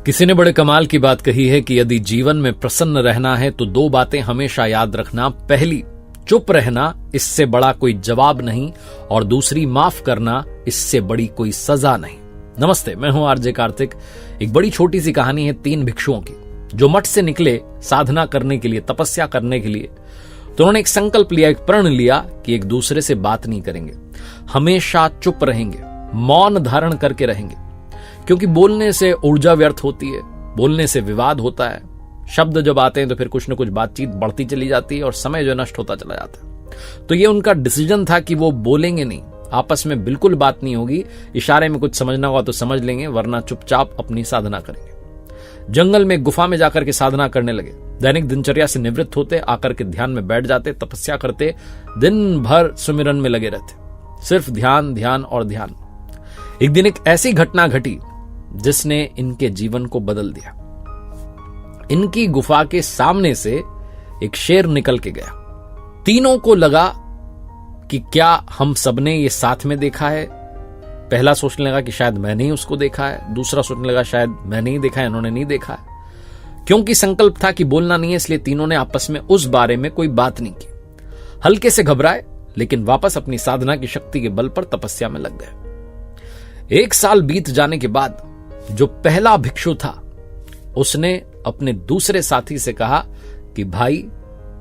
किसी ने बड़े कमाल की बात कही है कि यदि जीवन में प्रसन्न रहना है तो दो बातें हमेशा याद रखना। पहली, चुप रहना, इससे बड़ा कोई जवाब नहीं। और दूसरी, माफ करना, इससे बड़ी कोई सजा नहीं। नमस्ते, मैं हूं आरजे कार्तिक। एक बड़ी छोटी सी कहानी है 3 भिक्षुओं की, जो मठ से निकले साधना करने के लिए, तपस्या करने के लिए। तो उन्होंने एक संकल्प लिया, एक प्रण लिया कि एक दूसरे से बात नहीं करेंगे, हमेशा चुप रहेंगे, मौन धारण करके रहेंगे। क्योंकि बोलने से ऊर्जा व्यर्थ होती है, बोलने से विवाद होता है, शब्द जब आते हैं तो फिर कुछ न कुछ बातचीत बढ़ती चली जाती है और समय जो नष्ट होता चला जाता है। तो ये उनका डिसीजन था कि वो बोलेंगे नहीं, आपस में बिल्कुल बात नहीं होगी। इशारे में कुछ समझना होगा तो समझ लेंगे, वरना चुपचाप अपनी साधना करेंगे। जंगल में गुफा में जाकर के साधना करने लगे। दैनिक दिनचर्या से निवृत्त होते, आकर के ध्यान में बैठ जाते, तपस्या करते, दिन भर सुमिरन में लगे रहते, सिर्फ ध्यान ध्यान और ध्यान। एक दिन एक ऐसी घटना घटी जिसने इनके जीवन को बदल दिया। इनकी गुफा के सामने से एक शेर निकल के गया। तीनों को लगा कि क्या हम सबने ये साथ में देखा है। पहला सोचने लगा कि शायद मैंने ही उसको देखा है, दूसरा सोचने लगा शायद मैंने ही देखा है, इन्होंने नहीं देखा है। क्योंकि संकल्प था कि बोलना नहीं है, इसलिए तीनों ने आपस में उस बारे में कोई बात नहीं की। हल्के से घबराए, लेकिन वापस अपनी साधना की शक्ति के बल पर तपस्या में लग गए। 1 साल बीत जाने के बाद जो पहला भिक्षु था, उसने अपने दूसरे साथी से कहा कि भाई,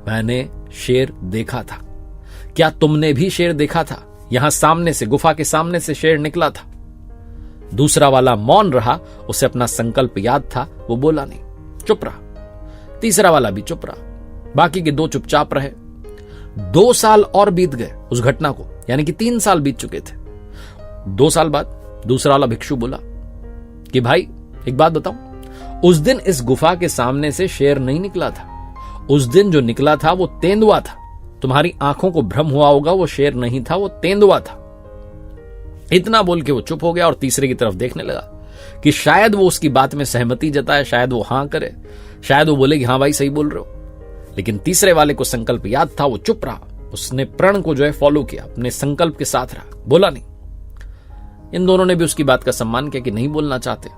मैंने शेर देखा था, क्या तुमने भी शेर देखा था? यहां सामने से, गुफा के सामने से शेर निकला था। दूसरा वाला मौन रहा, उसे अपना संकल्प याद था, वो बोला नहीं, चुप रहा। तीसरा वाला भी चुप रहा, बाकी के 2 चुपचाप रहे। 2 साल और बीत गए उस घटना को, यानी कि 3 साल बीत चुके थे। 2 साल बाद दूसरा वाला भिक्षु बोला कि भाई, एक बात बताऊं, उस दिन इस गुफा के सामने से शेर नहीं निकला था। उस दिन जो निकला था वो तेंदुआ था। तुम्हारी आंखों को भ्रम हुआ होगा, वो शेर नहीं था, वो तेंदुआ था। इतना बोल के वो चुप हो गया और तीसरे की तरफ देखने लगा कि शायद वो उसकी बात में सहमति जताए, शायद वो हां करे, शायद वो बोले कि हां भाई सही बोल रहे हो। लेकिन तीसरे वाले को संकल्प याद था, वो चुप रहा। उसने प्रण को जो है फॉलो किया, अपने संकल्प के साथ रहा, बोला नहीं। इन दोनों ने भी उसकी बात का सम्मान किया कि नहीं बोलना चाहते,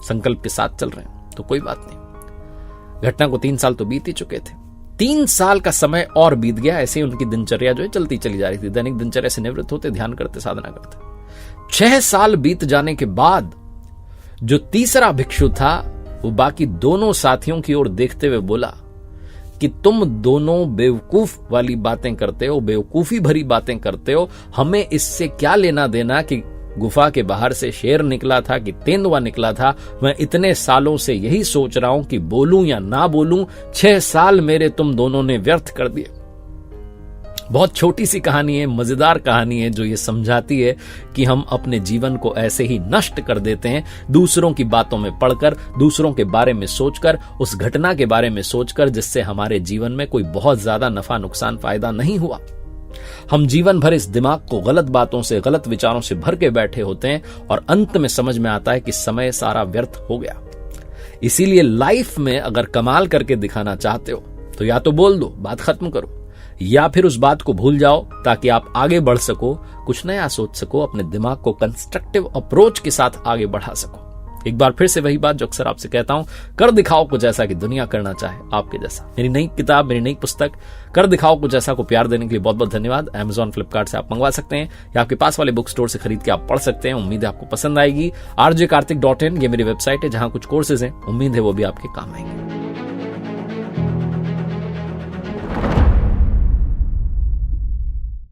संकल्प के साथ चल रहे हैं, तो कोई बात नहीं। घटना को 3 साल तो बीत ही चुके थे। 3 साल का समय और बीत गया। ऐसे ही उनकी दिनचर्या जो है चलती चली जा रही थी। दैनिक दिनचर्या से निवृत्त होते, ध्यान करते, साधना करते। 6 साल बीत जाने के बाद जो तीसरा भिक्षु था, वो बाकी दोनों साथियों की ओर देखते हुए बोला कि तुम दोनों बेवकूफ वाली बातें करते हो, बेवकूफी भरी बातें करते हो। हमें इससे क्या लेना देना कि गुफा के बाहर से शेर निकला था कि तेंदुआ निकला था। मैं इतने सालों से यही सोच रहा हूं कि बोलूं या ना बोलूं। 6 साल मेरे तुम दोनों ने व्यर्थ कर दिए। बहुत छोटी सी कहानी है, मजेदार कहानी है, जो ये समझाती है कि हम अपने जीवन को ऐसे ही नष्ट कर देते हैं, दूसरों की बातों में पढ़कर, दूसरों के बारे में सोचकर, उस घटना के बारे में सोचकर, जिससे हमारे जीवन में कोई बहुत ज्यादा नफा नुकसान फायदा नहीं हुआ। हम जीवन भर इस दिमाग को गलत बातों से, गलत विचारों से भर के बैठे होते हैं और अंत में समझ में आता है कि समय सारा व्यर्थ हो गया। इसीलिए लाइफ में अगर कमाल करके दिखाना चाहते हो तो या तो बोल दो, बात खत्म करो, या फिर उस बात को भूल जाओ, ताकि आप आगे बढ़ सको, कुछ नया सोच सको, अपने दिमाग को कंस्ट्रक्टिव अप्रोच के साथ आगे बढ़ा सको। एक बार फिर से वही बात जो अक्सर आपसे कहता हूं, कर दिखाओ कुछ ऐसा कि दुनिया करना चाहे आपके जैसा। मेरी नई किताब, मेरी नई पुस्तक कर दिखाओ कुछ ऐसा को प्यार देने के लिए बहुत बहुत धन्यवाद। Amazon, फ्लिपकार्ट से आप मंगवा सकते हैं या आपके पास वाले बुक स्टोर से खरीद के आप पढ़ सकते हैं। उम्मीद है आपको पसंद आएगी। rjkartik.in ये मेरी वेबसाइट है, जहां कुछ कोर्सेज हैं, उम्मीद है वो भी आपके काम आएंगे।